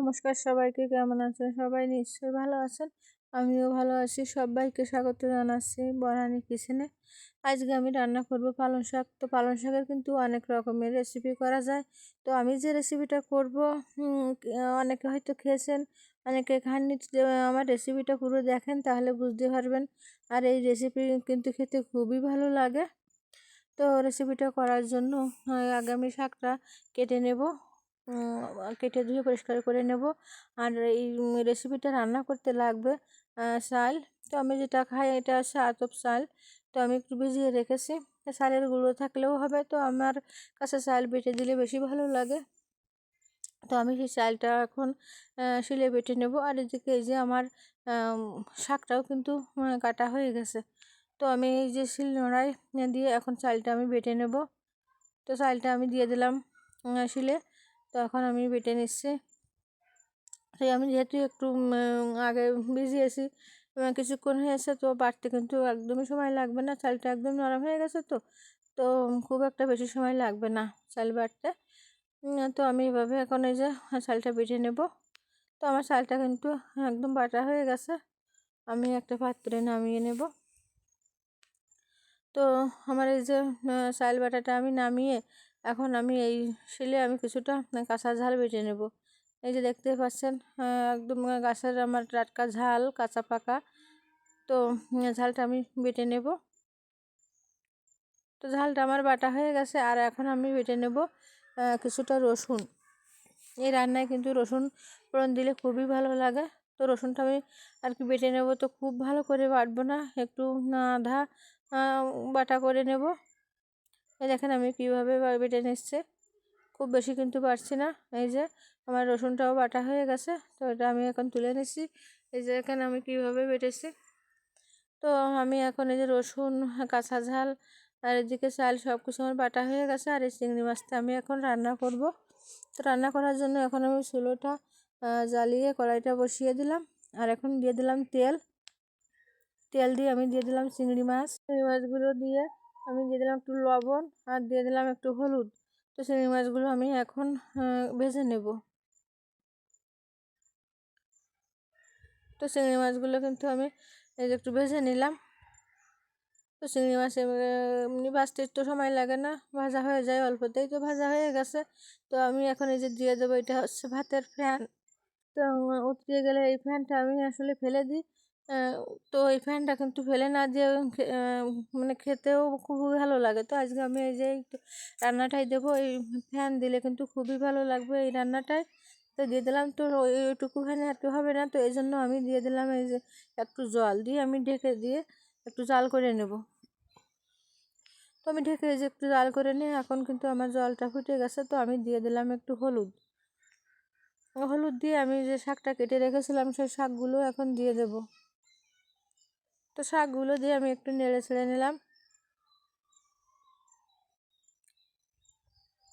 নমস্কার সবাইকে, কেমন আছেন সবাই? নিশ্চয়ই ভালো আছেন। আমিও ভালো আছি। সবাইকে স্বাগত জানাচ্ছি বনানী কিচেনে। আজকে আমি রান্না করব পালং শাক। তো পালং শাকের কিন্তু অনেক রকমের রেসিপি করা যায়। তো আমি যে রেসিপিটা করব, অনেকে হয়তো খেয়েছেন, অনেকে খাননি। আমার রেসিপিটা পুরো দেখেন, তাহলে বুঝতে পারবেন। আর এই রেসিপি কিন্তু খেতে খুবই ভালো লাগে। তো রেসিপিটা করার জন্য আগে আমি শাকটা কেটে নেব, কেটে ধুয়ে পরিষ্কার করে নেব। আর এই রেসিপিটা রান্না করতে লাগবে চাল। তো আমি যেটা খাই এটা হচ্ছে আতপ চাল। তো আমি একটু ভিজিয়ে রেখেছি। চালের গুঁড়ো থাকলেও হবে, তো আমার কাছে চাল বেটে দিলে বেশি ভালো লাগে। তো আমি সেই চালটা এখন শিলে বেটে নেব। আর এদিকে এই যে আমার শাকটাও কিন্তু কাটা হয়ে গেছে। তো আমি এই যে শিলনোড়ায় দিয়ে এখন চালটা আমি বেটে নেব। তো চালটা আমি দিয়ে দিলাম শিলে। তো এখন আমি বেটে নিচ্ছি। তাই আমি যেহেতু একটু আগে ভিজিয়েছি, কিছুক্ষণ হয়েছে, তো বাটতে কিন্তু একদমই সময় লাগবে না। চালটা একদম নরম হয়ে গেছে, তো খুব একটা বেশি সময় লাগবে না চাল বাটতে। তো আমি এভাবে এখন এই যে চালটা বেটে নেব। তো আমার চালটা কিন্তু একদম বাটা হয়ে গেছে। আমি একটা পাত্রে নামিয়ে নেব। তো আমার এই যে চাল বাটাটা আমি নামিয়ে এখন আমি এই শিলে আমি কিছুটা কাঁচা ঝাল বেটে নেব। এই যে দেখতে পাচ্ছেন, একদম গাছের আমার টাটকা ঝাল, কাঁচা পাকা। তো ঝালটা আমি বেটে নেব। তো ঝালটা আমার বাটা হয়ে গেছে। আর এখন আমি বেটে নেব কিছুটা রসুন। এই রান্নায় কিন্তু রসুন ফোড়ন দিলে খুবই ভালো লাগে। তো রসুনটা আমি আর কি বেটে নেব। তো খুব ভালো করে বাটবো না, একটু আধা বাটা করে নেব। এই দেখেন আমি কীভাবে বেটে নিচ্ছে, খুব বেশি কিন্তু বাটছি না। এই যে আমার রসুনটাও বাটা হয়ে গেছে। তো এটা আমি এখন তুলে নিচ্ছি। এই যে এখানে আমি কীভাবে বেটেছি। তো আমি এখন এই যে রসুন, কাঁচা ঝাল আর এদিকে চাল সব কিছু আমার বাটা হয়ে গেছে। আর এই চিংড়ি মাছটা আমি এখন রান্না করব। তো রান্না করার জন্য এখন আমি চুলোটা জ্বালিয়ে কড়াইটা বসিয়ে দিলাম। আর এখন দিয়ে দিলাম তেল। তেল দিয়ে আমি দিয়ে দিলাম চিংড়ি মাছগুলো দিয়ে আমি দিয়ে দিলাম একটু লবণ আর দিয়ে দিলাম একটু হলুদ। তো চিংড়ি মাছগুলো আমি এখন ভেজে নেব। তো চিংড়ি মাছগুলো কিন্তু আমি এই যে একটু ভেজে নিলাম। তো চিংড়ি মাছ এমনি ভাজতে একটু সময় লাগে না, ভাজা হয়ে যায় অল্পতেই। তো ভাজা হয়ে গেছে। তো আমি এখন এই যে দিয়ে দেবো, এটা হচ্ছে ভাতের ফ্যান। তো উতরিয়ে গেলে এই ফ্যানটা আমি আসলে ফেলে দিই। তো এই ফ্যানটা কিন্তু ফেলে না দিয়ে মানে খেতেও খুবই ভালো লাগে। তো আজকে আমি এই যে একটু রান্নাটাই দেবো, এই ফ্যান দিলে কিন্তু খুবই ভালো লাগবে এই রান্নাটায়। তো দিয়ে দিলাম। তো ওইটুকু ফ্যানে আর কি হবে না, তো এই জন্য আমি দিয়ে দিলাম এই যে একটু জল দিয়ে আমি ঢেকে দিয়ে একটু জাল করে নেব। তো আমি ঢেকে এই যে একটু জাল করে নিয়ে এখন কিন্তু আমার জলটা ফুটে গেছে। তো আমি দিয়ে দিলাম একটু হলুদ। হলুদ দিয়ে আমি যে শাকটা কেটে রেখেছিলাম সেই শাকগুলো এখন দিয়ে দেব। তো শাকগুলো দিয়ে আমি একটু নেড়ে ছেড়ে নিলাম,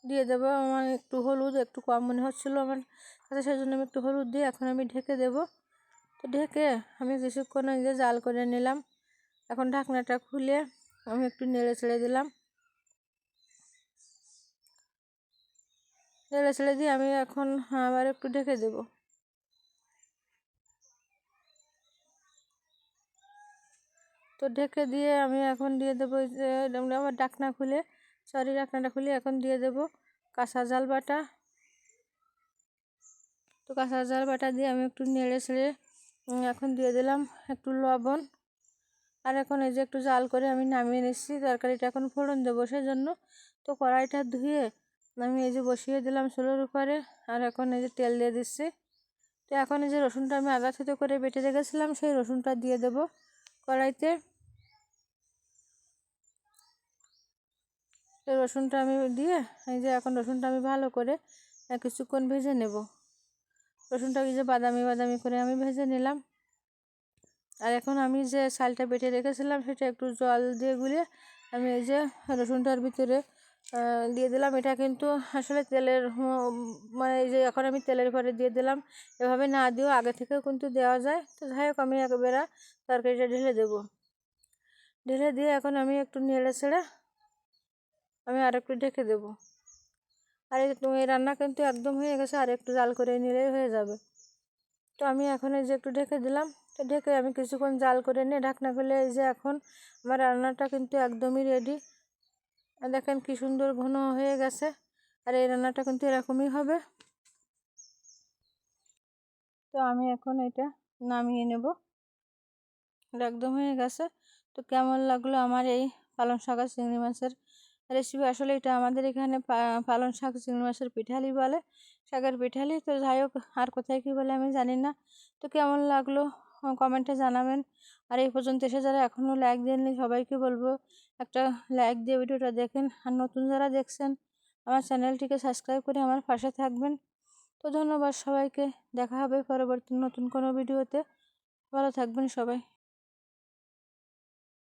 দিয়ে দেবো। আমার একটু হলুদ একটু কম মনে হচ্ছিলো আমার কাছে, সেই জন্য আমি একটু হলুদ দিয়ে এখন আমি ঢেকে দেব। তো ঢেকে আমি কিছুক্ষণ ওই যে জাল করে নিলাম। এখন ঢাকনাটা খুলে আমি একটু নেড়ে ছেড়ে দিলাম। নেড়ে ছেড়ে দিয়ে আমি এখন আবার একটু ঢেকে দেব। তো ঢেকে দিয়ে আমি এখন দিয়ে দেবো যে আবার ঢাকনাটা খুলে এখন দিয়ে দেব কাঁচা ঝাল বাটা। তো কাঁচা ঝাল বাটা দিয়ে আমি একটু নেড়ে ছেড়ে এখন দিয়ে দিলাম একটু লবণ। আর এখন এই যে একটু জাল করে আমি নামিয়ে নিচ্ছি। তরকারিটা এখন ফোড়ন দেবো সেই জন্য। তো কড়াইটা ধুয়ে আমি এই যে বসিয়ে দিলাম চুলোর উপরে। আর এখন এই যে তেল দিয়ে দিচ্ছি। তো এখন এই যে রসুনটা আমি আদা থেতো করে বেটে রেখেছিলাম, সেই রসুনটা দিয়ে দেবো কড়াইতে। তো রসুনটা আমি দিয়ে এই যে এখন রসুনটা আমি ভালো করে কিছুক্ষণ ভেজে নেব। রসুনটা এই যে বাদামি বাদামি করে আমি ভেজে নিলাম। আর এখন আমি যে চালটা বেটে রেখেছিলাম সেটা একটু জল দিয়ে গুলে আমি এই যে রসুনটার ভিতরে দিয়ে দিলাম। এটা কিন্তু আসলে তেলের মানে এই যে এখন আমি তেলের পরে দিয়ে দিলাম, এভাবে না দিয়েও আগে থেকেও কিন্তু দেওয়া যায়। তো যাই হোক আমি একবারে তরকারিটা ঢেলে দেবো। ঢেলে দিয়ে এখন আমি একটু নেড়ে ছেড়ে আমি আর একটু ঢেকে দেবো। আর এই রান্না কিন্তু একদম হয়ে গেছে, আর একটু জাল করে নিলেই হয়ে যাবে। তো আমি এখন এই যে একটু ঢেকে দিলাম। তো ঢেকে আমি কিছুক্ষণ জাল করে নিয়ে ঢাকনা খুলে এই যে এখন আমার রান্নাটা কিন্তু একদমই রেডি। দেখেন কি সুন্দর ঘন হয়ে গেছে। আর এই রান্নাটা কিন্তু এরকমই হবে। তো আমি এখন এটা নামিয়ে নেব। একদম হয়ে গেছে। তো কেমন লাগলো আমার এই পালং শাক আর চিংড়ি মাছের রেসিপি? আসলে এটা আমাদের এখানে পালং শাক চিংড়ি মাছের পিঠালি বলে, শাকের পিঠালি। তো যাই হোক, আর কোথায় কী বলে আমি জানি না। তো কেমন লাগলো কমেন্টে জানাবেন। আর এই পর্যন্ত এসে যারা এখনও লাইক দেননি সবাইকে বলবো একটা লাইক দিয়ে ভিডিওটা দেখেন। আর নতুন যারা দেখছেন আমার চ্যানেলটিকে সাবস্ক্রাইব করে আমার পাশে থাকবেন। তো ধন্যবাদ সবাইকে। দেখা হবে পরবর্তী নতুন কোনো ভিডিওতে। ভালো থাকবেন সবাই।